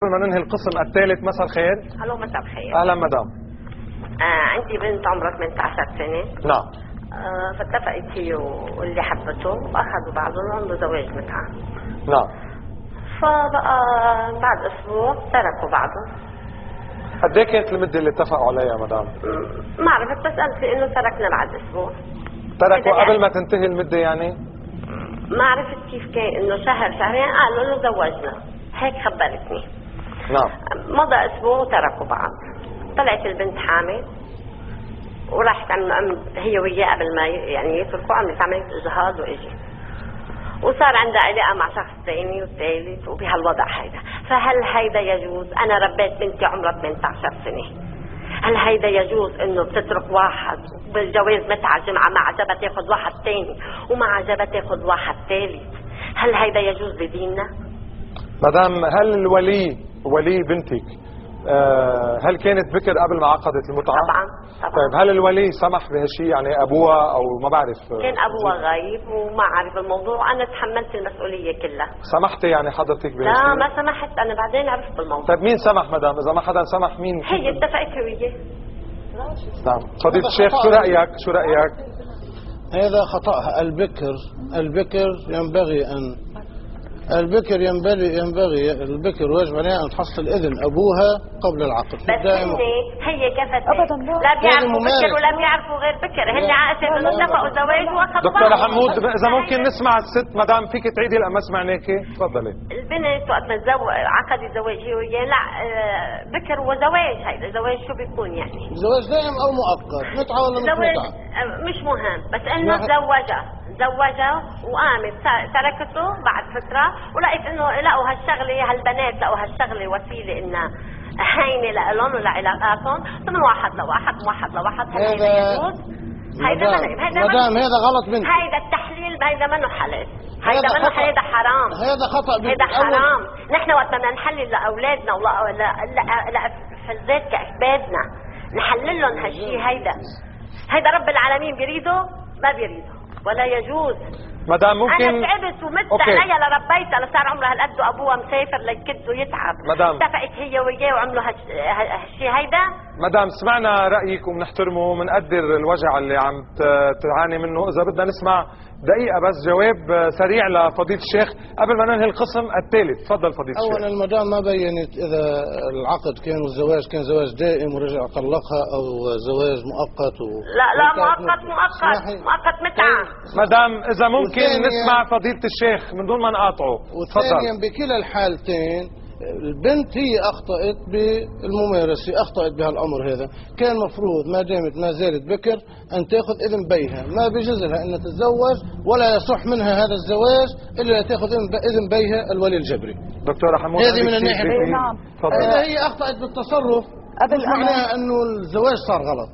قبل ما ننهي القسم الثالث، مساء الخير. الو، مساء الخير. اهلا مدام. عندي بنت عمرها 18 سنه. نعم. فاتفقت هي واللي حبته واخذوا بعضهم وعملوا زواج متعه. نعم. فبقى بعد اسبوع تركوا بعضهم. قد ايه كانت المده اللي اتفقوا عليها مدام؟ ما عرفت، بس قالت لي انه تركنا بعد اسبوع. تركوا قبل ما تنتهي المده يعني؟ ما عرفت كيف كان، انه شهر شهرين قالوا انه زوجنا، هيك خبرتني. نعم. مضى اسبوع وتركوا بعض. طلعت البنت حامل وراحت هي وياه قبل ما يعني يتركوا، عملت عمليه اجهاض واجي، وصار عندها علاقه مع شخص ثاني والثالث وبهالوضع هيدا. فهل هيدا يجوز؟ انا ربيت بنتي عمرها 18 سنه، هل هيدا يجوز انه بتترك واحد بالجواز متعه جمعه ما عجبها تاخذ واحد ثاني وما عجبها تاخذ واحد ثالث؟ هل هيدا يجوز بديننا؟ مدام، هل الولي ولي بنتك هل كانت بكر قبل ما عقدت المتعه؟ طبعا. طيب هل الولي سمح بهالشيء؟ يعني ابوها او ما بعرف. كان ابوها غايب وما عارف الموضوع، انا تحملت المسؤوليه كلها. سمحتي يعني حضرتك بهالشيء؟ لا ما سمحت، انا بعدين عرفت بالموضوع. طيب مين سمح مدام؟ اذا ما حدا سمح مين؟ هي اتفقت وياه. نعم. فضيلة الشيخ شو رايك؟ شو رايك؟ هذا خطأها. البكر ينبغي أن البكر واجب عليها أن تحصل إذن أبوها قبل العقد. بس هي كفتت لا بيعرفوا بكر ولا بيعرفوا غير بكر، هن عقدوا انه اتفقوا زواج واخذوا. دكتورة حمود، إذا ممكن نسمع الست مدام، فيك تعيدي لما سمعناكي؟ تفضلي. البنت وقت ما عقدت زواج هي وياه، لا بكر وزواج، هيدا زواج شو بيكون يعني؟ زواج دائم أو مؤقت، متعة ولا مش متعة؟ مش مهم، بس انه زوجها وقامت تركته بعد فتره، ولقيت انه لقوا هالشغله، هالبنات لقوا هالشغله وسيله انها هينه لهم ولعلاقاتهم، من واحد لواحد موحد لواحد. هل هيدا يجوز؟ مدام هذا غلط بنت. هيدا التحليل هيدا منه حلال، هيدا منه حلال، هيدا حرام، هذا خطأ بنت. هيدا حرام. نحن وقت بدنا نحلل لاولادنا لفلذات كاحبابنا نحلل لهم هالشيء، هيدا رب العالمين بيريده؟ ما بيريده ولا يجوز. مدام ممكن انا تعبت ومت عليها لربيتها لصار عمرها هالقد وابوها مسافر ليكد ويتعب. مدام اتفقت هي وياه وعملوا هالشيء هيدا. مدام سمعنا رايك وبنحترمه وبنقدر الوجع اللي عم تعاني منه. اذا بدنا نسمع دقيقه بس جواب سريع لفضيله الشيخ قبل ما ننهي القسم الثالث. تفضل فضيله الشيخ. اولا المدام ما بينت اذا العقد كان والزواج كان زواج دائم ورجع طلقها او زواج مؤقت لا مؤقت متعه. مدام اذا ممكن نسمع فضيله الشيخ من دون ما نقاطعه. وثانيا بكلا الحالتين البنت هي أخطأت بالممارسة، أخطأت بهالأمر هذا. كان مفروض ما دامت ما زالت بكر أن تأخذ إذن بيها، ما بيجوز لها أن تتزوج ولا يصح منها هذا الزواج إلا تأخذ إذن بيها الولي الجبري. دكتورة حمود، هذه من الناحية. نعم. إذا هي أخطأت بالتصرف مش معناها أنه الزواج صار غلط.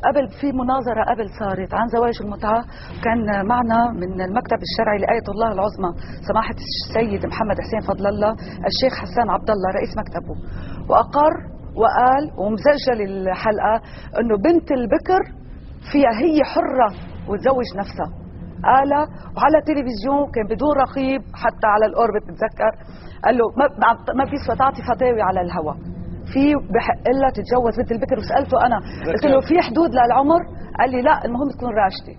قبل في مناظرة قبل صارت عن زواج المتعة، كان معنا من المكتب الشرعي لآية الله العظمى سماحة السيد محمد حسين فضل الله الشيخ حسان عبد الله رئيس مكتبه، وأقر وقال ومسجل الحلقة أنه بنت البكر فيها هي حرة وتزوج نفسها. قال وعلى التلفزيون كان بدون رقيب حتى على الأوربت بتذكر، قال له ما في تعطي فتاوي على الهواء، في بحق لها تتجوز بنت البكر. وسألته أنا قلت له في حدود للعمر؟ قال لي لا، المهم تكون راشدة.